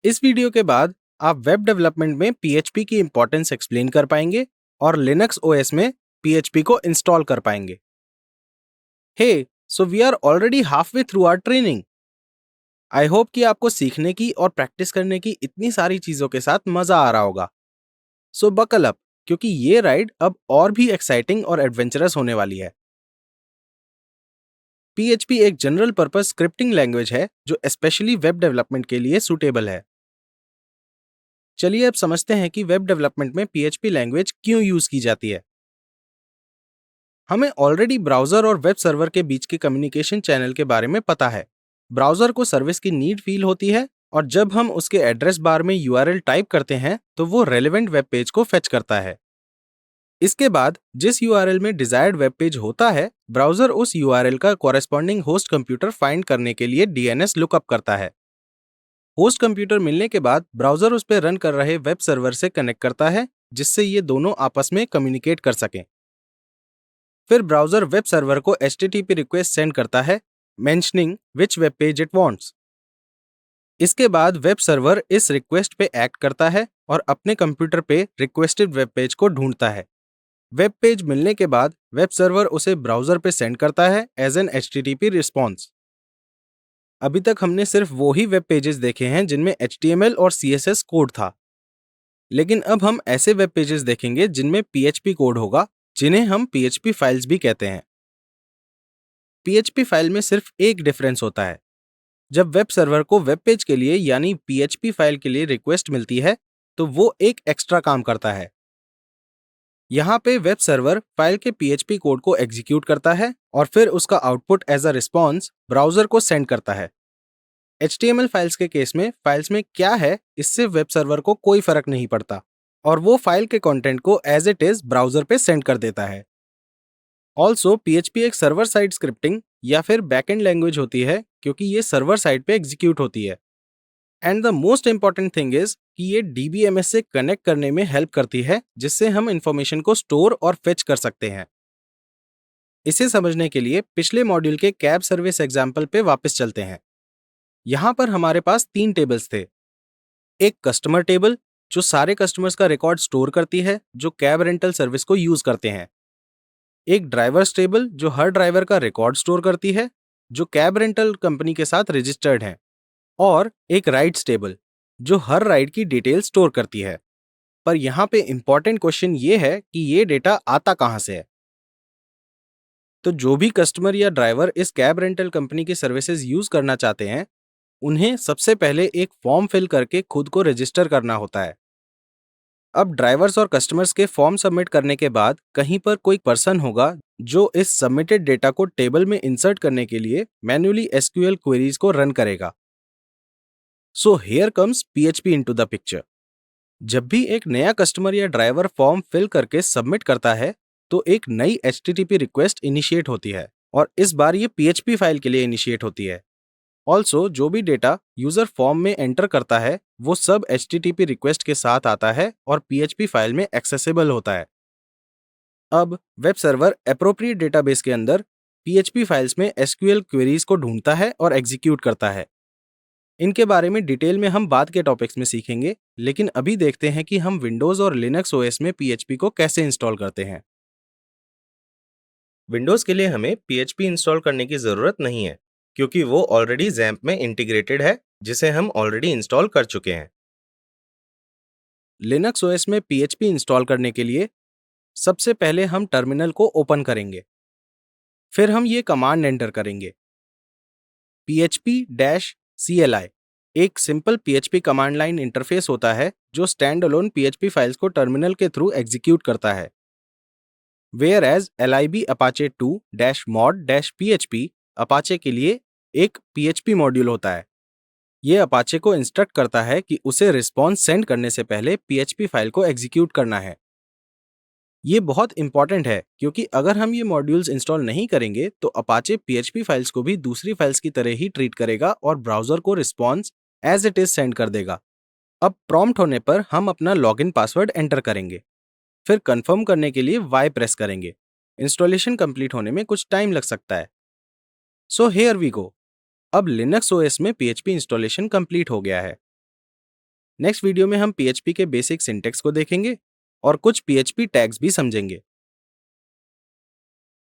इस वीडियो के बाद आप वेब डेवलपमेंट में PHP की इंपॉर्टेंस एक्सप्लेन कर पाएंगे और लिनक्स OS में PHP को इंस्टॉल कर पाएंगे। Hey, so we are already half way through our training. I hope कि आपको सीखने की और प्रैक्टिस करने की इतनी सारी चीजों के साथ मजा आ रहा होगा। सो बकल अप, क्योंकि ये राइड अब और भी एक्साइटिंग और एडवेंचरस होने वाली है। PHP एक जनरल पर्पस स्क्रिप्टिंग लैंग्वेज है जो स्पेशली वेब डेवलपमेंट के लिए सूटेबल है। चलिए अब समझते हैं कि वेब डेवलपमेंट में PHP लैंग्वेज क्यों यूज की जाती है। हमें ऑलरेडी ब्राउजर और वेब सर्वर के बीच के कम्युनिकेशन चैनल के बारे में पता है। ब्राउजर को सर्विस की नीड फील होती है और जब हम उसके एड्रेस बार में URL टाइप करते हैं तो वो रेलेवेंट वेब पेज को फेच करता है। इसके बाद जिस URL में डिजायर्ड वेब पेज होता है, ब्राउजर उस URL का कॉरेस्पॉन्डिंग होस्ट कंप्यूटर फाइंड करने के लिए DNS लुकअप करता है। होस्ट कंप्यूटर मिलने के बाद ब्राउजर उस पर रन कर रहे वेब सर्वर से कनेक्ट करता है, जिससे ये दोनों आपस में कम्युनिकेट कर सकें। फिर ब्राउजर वेब सर्वर को HTTP रिक्वेस्ट सेंड करता है, mentioning which web page it wants. इसके बाद वेब सर्वर इस रिक्वेस्ट पे एक्ट करता है और अपने कंप्यूटर पे रिक्वेस्टेड वेब पेज को ढूंढता है। वेब पेज मिलने के बाद वेब सर्वर उसे ब्राउजर पे सेंड करता है एज एन HTTP रिस्पॉन्स। अभी तक हमने सिर्फ वो ही वेब पेजेस देखे हैं जिनमें HTML और CSS कोड था, लेकिन अब हम ऐसे वेब पेजेस देखेंगे जिनमें PHP कोड होगा, जिन्हें हम PHP फाइल्स भी कहते हैं। PHP फाइल में सिर्फ एक डिफरेंस होता है। जब वेब सर्वर को वेब पेज के लिए यानी PHP फाइल के लिए रिक्वेस्ट मिलती है, तो वो एक एक्स्ट्रा काम करता है। यहाँ पे वेब सर्वर फाइल के PHP कोड को एग्जीक्यूट करता है और फिर उसका output as a response browser को सेंड करता है। HTML फाइल्स के केस में फाइल्स में क्या है इससे वेब सर्वर को कोई फर्क नहीं पड़ता और वो फाइल के कंटेंट को एज इट इज ब्राउजर पे सेंड कर देता है। ऑल्सो PHP एक सर्वर साइड स्क्रिप्टिंग या फिर बैकएंड लैंग्वेज होती है, क्योंकि ये सर्वर साइड पे एग्जीक्यूट होती है। And the most important thing is कि ये DBMS से कनेक्ट करने में हेल्प करती है, जिससे हम इंफॉर्मेशन को स्टोर और फेच कर सकते हैं। इसे समझने के लिए पिछले मॉड्यूल के कैब सर्विस एग्जाम्पल पे वापस चलते हैं। यहाँ पर हमारे पास 3 टेबल्स थे। एक कस्टमर टेबल जो सारे कस्टमर्स का रिकॉर्ड स्टोर करती है जो कैब रेंटल सर्विस को यूज करते हैं। एक ड्राइवर्स टेबल जो हर ड्राइवर का रिकॉर्ड स्टोर करती है जो कैब रेंटल कंपनी के साथ रजिस्टर्ड है। और एक राइड्स टेबल जो हर राइड की डिटेल स्टोर करती है। पर यहाँ पे इंपॉर्टेंट क्वेश्चन ये है कि ये डेटा आता कहाँ से है। तो जो भी कस्टमर या ड्राइवर इस कैब रेंटल कंपनी की सर्विसेज यूज करना चाहते हैं, उन्हें सबसे पहले एक फॉर्म फिल करके खुद को रजिस्टर करना होता है। अब ड्राइवर्स और कस्टमर्स के फॉर्म सबमिट करने के बाद कहीं पर कोई पर्सन होगा जो इस सबमिटेड डेटा को टेबल में इंसर्ट करने के लिए मैन्युअली SQL क्वेरीज को रन करेगा। So here comes PHP into the picture. जब भी एक नया कस्टमर या ड्राइवर फॉर्म फिल करके सबमिट करता है, तो एक नई HTTP रिक्वेस्ट इनिशिएट होती है और इस बार ये PHP फाइल के लिए इनिशिएट होती है। ऑल्सो जो भी डेटा यूजर फॉर्म में एंटर करता है वो सब HTTP रिक्वेस्ट के साथ आता है और PHP फाइल में एक्सेसिबल होता है। अब वेब सर्वर एप्रोप्रिएट डेटाबेस के अंदर PHP फाइल्स में SQL क्वेरीज को ढूंढता है और एग्जीक्यूट करता है। इनके बारे में डिटेल में हम बाद के टॉपिक्स में सीखेंगे, लेकिन अभी देखते हैं कि हम विंडोज और लिनक्स OS में PHP को कैसे इंस्टॉल करते हैं। विंडोज के लिए हमें PHP इंस्टॉल करने की जरूरत नहीं है, क्योंकि वो ऑलरेडी XAMPP में इंटीग्रेटेड है, जिसे हम ऑलरेडी इंस्टॉल कर चुके हैं। लिनक्स OS में PHP इंस्टॉल करने के लिए सबसे पहले हम टर्मिनल को ओपन करेंगे। फिर हम ये कमांड एंटर करेंगे, php-cli। एक simple PHP command line interface होता है जो स्टैंड अलोन PHP फाइल्स को टर्मिनल के थ्रू एग्जीक्यूट करता है। Whereas lib apache 2-mod-php Apache के लिए एक PHP मॉड्यूल होता है। ये अपाचे को इंस्ट्रक्ट करता है कि उसे रिस्पॉन्स सेंड करने से पहले PHP फाइल को एग्जीक्यूट करना है। ये बहुत इंपॉर्टेंट है, क्योंकि अगर हम ये मॉड्यूल्स इंस्टॉल नहीं करेंगे तो अपाचे PHP फाइल्स को भी दूसरी फाइल्स की तरह ही ट्रीट करेगा और ब्राउजर को response as it is send कर देगा। अब प्रॉम्प्ट होने पर हम अपना लॉगिन पासवर्ड एंटर करेंगे, फिर कंफर्म करने के लिए Y प्रेस करेंगे। इंस्टॉलेशन कंप्लीट होने में कुछ टाइम लग सकता है। So here we go. अब लिनक्स OS में PHP इंस्टॉलेशन कंप्लीट हो गया है। नेक्स्ट वीडियो में हम PHP के बेसिक सिंटेक्स को देखेंगे और कुछ PHP टैग्स भी समझेंगे।